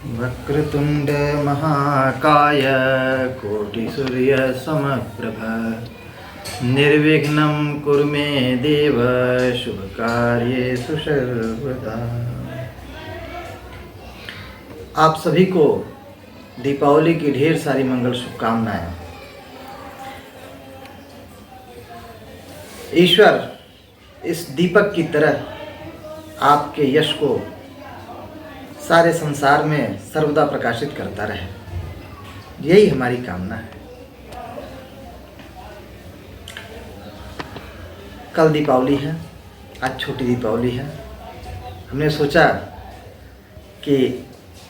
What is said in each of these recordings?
वक्रतुंड महाकाय कोटिसूर्य समप्रभ निर्विघ्नं कुरु मे देव शुभ कार्येषु सर्वदा। आप सभी को दीपावली की ढेर सारी मंगल शुभकामनाएं। ईश्वर इस दीपक की तरह आपके यश को सारे संसार में सर्वदा प्रकाशित करता रहे, यही हमारी कामना है। कल दीपावली है, आज छोटी दीपावली है। हमने सोचा कि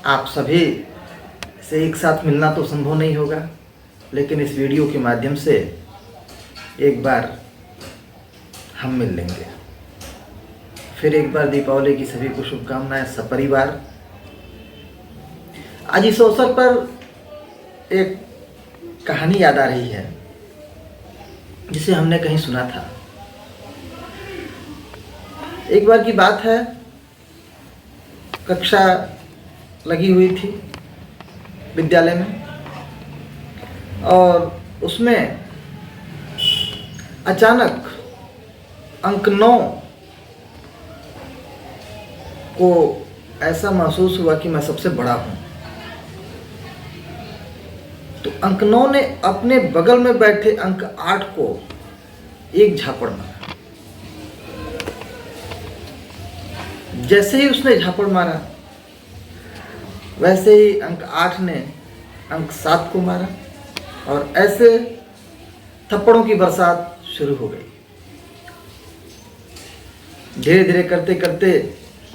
आप सभी से एक साथ मिलना तो संभव नहीं होगा, लेकिन इस वीडियो के माध्यम से एक बार हम मिल लेंगे। फिर एक बार दीपावली की सभी को शुभकामनाएं सपरिवार। आज इस अवसर पर एक कहानी याद आ रही है जिसे हमने कहीं सुना था। एक बार की बात है, कक्षा लगी हुई थी विद्यालय में और उसमें अचानक अंक 9 को ऐसा महसूस हुआ कि मैं सबसे बड़ा हूँ। तो अंक 9 ने अपने बगल में बैठे अंक 8 को एक झापड़ मारा। जैसे ही उसने झापड़ मारा, वैसे ही अंक 8 ने अंक 7 को मारा और ऐसे थप्पड़ों की बरसात शुरू हो गई। धीरे धीरे करते करते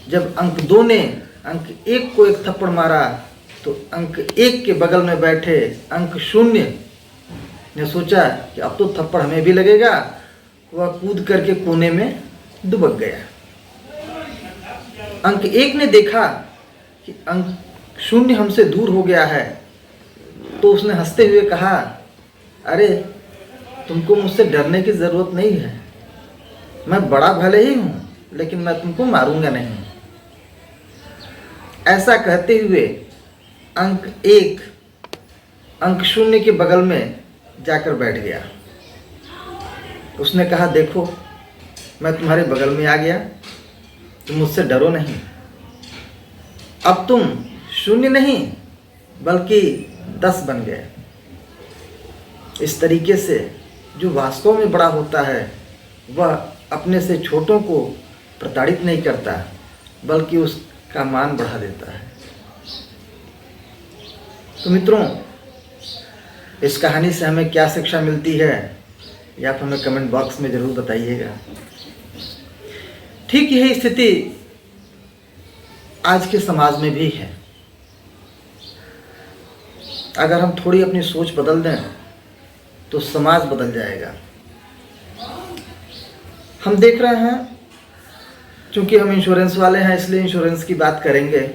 जब अंक 2 ने अंक 1 को एक थप्पड़ मारा, तो अंक 1 के बगल में बैठे अंक 0 ने सोचा कि अब तो थप्पड़ हमें भी लगेगा। वह कूद करके कोने में दुबक गया। अंक 1 ने देखा कि अंक 0 हमसे दूर हो गया है, तो उसने हंसते हुए कहा, अरे तुमको मुझसे डरने की ज़रूरत नहीं है, मैं बड़ा भले ही हूँ लेकिन मैं तुमको मारूंगा नहीं। ऐसा कहते हुए अंक 1 अंक 0 के बगल में जाकर बैठ गया। उसने कहा, देखो मैं तुम्हारे बगल में आ गया, तुम मुझसे डरो नहीं। अब तुम 0 नहीं बल्कि 10 बन गए। इस तरीके से जो वास्तव में बड़ा होता है वह अपने से छोटों को प्रताड़ित नहीं करता, बल्कि उसका मान बढ़ा देता है। तो मित्रों, इस कहानी से हमें क्या शिक्षा मिलती है, ये आप हमें कमेंट बॉक्स में ज़रूर बताइएगा। ठीक यही स्थिति आज के समाज में भी है। अगर हम थोड़ी अपनी सोच बदल दें तो समाज बदल जाएगा। हम देख रहे हैं, चूँकि हम इंश्योरेंस वाले हैं इसलिए इंश्योरेंस की बात करेंगे।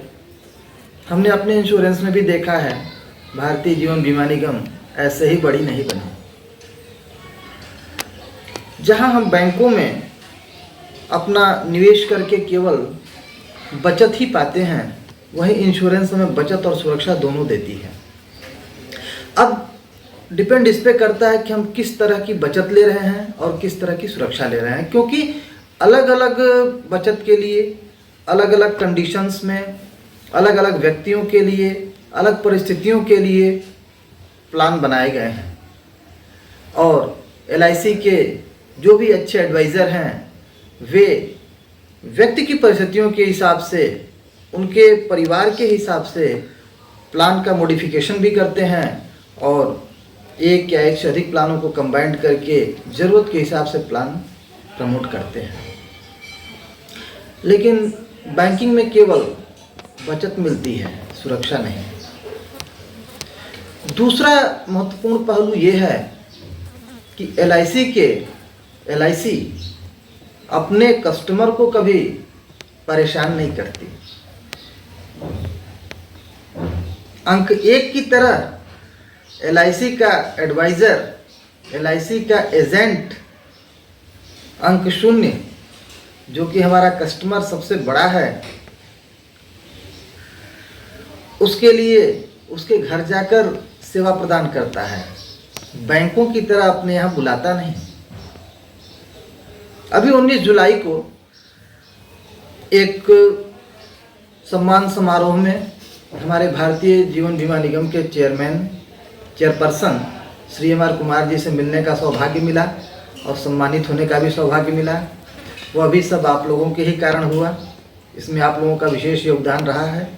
हमने अपने इंश्योरेंस में भी देखा है, भारतीय जीवन बीमा निगम ऐसे ही बड़ी नहीं बनी। जहां हम बैंकों में अपना निवेश करके केवल बचत ही पाते हैं, वहीं इंश्योरेंस हमें बचत और सुरक्षा दोनों देती है। अब डिपेंड इस पे करता है कि हम किस तरह की बचत ले रहे हैं और किस तरह की सुरक्षा ले रहे हैं, क्योंकि अलग अलग बचत के लिए अलग अलग कंडीशंस में अलग अलग व्यक्तियों के लिए अलग परिस्थितियों के लिए प्लान बनाए गए हैं। और LIC के जो भी अच्छे एडवाइज़र हैं, वे व्यक्ति की परिस्थितियों के हिसाब से, उनके परिवार के हिसाब से प्लान का मॉडिफिकेशन भी करते हैं और एक या एक से अधिक प्लानों को कंबाइंड करके ज़रूरत के हिसाब से प्लान प्रमोट करते हैं। लेकिन बैंकिंग में केवल बचत मिलती है, सुरक्षा नहीं। दूसरा महत्वपूर्ण पहलू ये है कि LIC अपने कस्टमर को कभी परेशान नहीं करती। अंक 1 की तरह LIC का एडवाइज़र, LIC का एजेंट अंक 0 जो कि हमारा कस्टमर सबसे बड़ा है, उसके लिए उसके घर जाकर सेवा प्रदान करता है, बैंकों की तरह अपने यहाँ बुलाता नहीं। अभी 19 जुलाई को एक सम्मान समारोह में हमारे भारतीय जीवन बीमा निगम के चेयरपर्सन श्री M.R. कुमार जी से मिलने का सौभाग्य मिला और सम्मानित होने का भी सौभाग्य मिला। वह भी सब आप लोगों के ही कारण हुआ, इसमें आप लोगों का विशेष योगदान रहा है।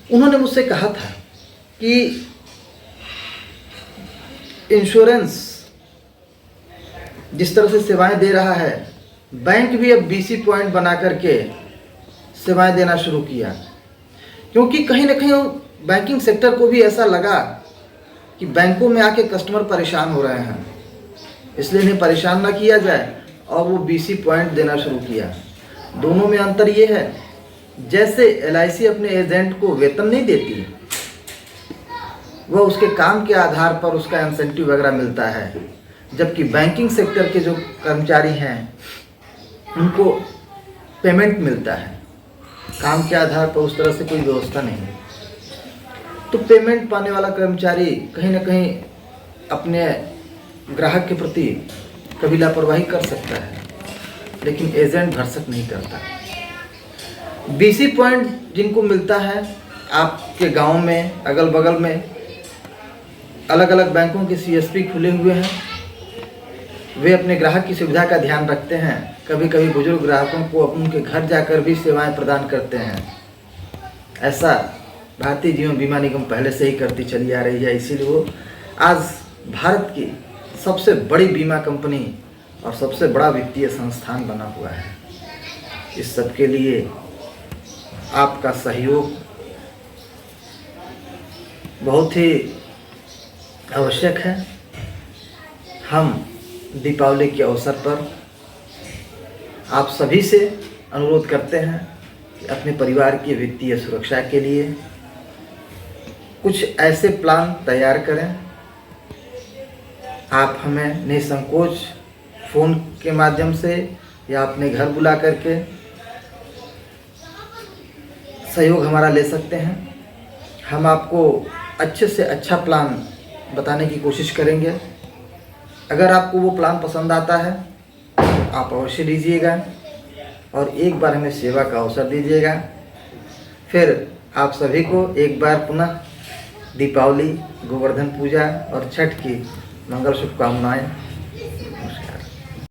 उन्होंने मुझसे कहा था कि इंश्योरेंस जिस तरह से सेवाएं दे रहा है, बैंक भी अब BC पॉइंट बना करके सेवाएं देना शुरू किया, क्योंकि कहीं ना कहीं बैंकिंग सेक्टर को भी ऐसा लगा कि बैंकों में आके कस्टमर परेशान हो रहे हैं, इसलिए इन्हें परेशान ना किया जाए, और वो BC पॉइंट देना शुरू किया। दोनों में अंतर ये है, जैसे LIC अपने एजेंट को वेतन नहीं देती, वह उसके काम के आधार पर उसका इंसेंटिव वगैरह मिलता है, जबकि बैंकिंग सेक्टर के जो कर्मचारी हैं उनको पेमेंट मिलता है, काम के आधार पर उस तरह से कोई व्यवस्था नहीं। तो पेमेंट पाने वाला कर्मचारी कहीं ना कहीं अपने ग्राहक के प्रति कभी लापरवाही कर सकता है, लेकिन एजेंट भरसक नहीं करता। BC पॉइंट जिनको मिलता है, आपके गांव में अगल बगल में अलग अलग बैंकों के CSP खुले हुए हैं, वे अपने ग्राहक की सुविधा का ध्यान रखते हैं। कभी कभी बुजुर्ग ग्राहकों को उनके घर जाकर भी सेवाएं प्रदान करते हैं। ऐसा भारतीय जीवन बीमा निगम पहले से ही करती चली आ रही है, इसीलिए वो आज भारत की सबसे बड़ी बीमा कंपनी और सबसे बड़ा वित्तीय संस्थान बना हुआ है। इस सब के लिए आपका सहयोग बहुत ही आवश्यक है। हम दीपावली के अवसर पर आप सभी से अनुरोध करते हैं कि अपने परिवार की वित्तीय सुरक्षा के लिए कुछ ऐसे प्लान तैयार करें। आप हमें निसंकोच फ़ोन के माध्यम से या अपने घर बुला करके सहयोग हमारा ले सकते हैं। हम आपको अच्छे से अच्छा प्लान बताने की कोशिश करेंगे। अगर आपको वो प्लान पसंद आता है तो आप अवश्य लीजिएगा और एक बार हमें सेवा का अवसर दीजिएगा। फिर आप सभी को एक बार पुनः दीपावली, गोवर्धन पूजा और छठ की मंगल शुभकामनाएं।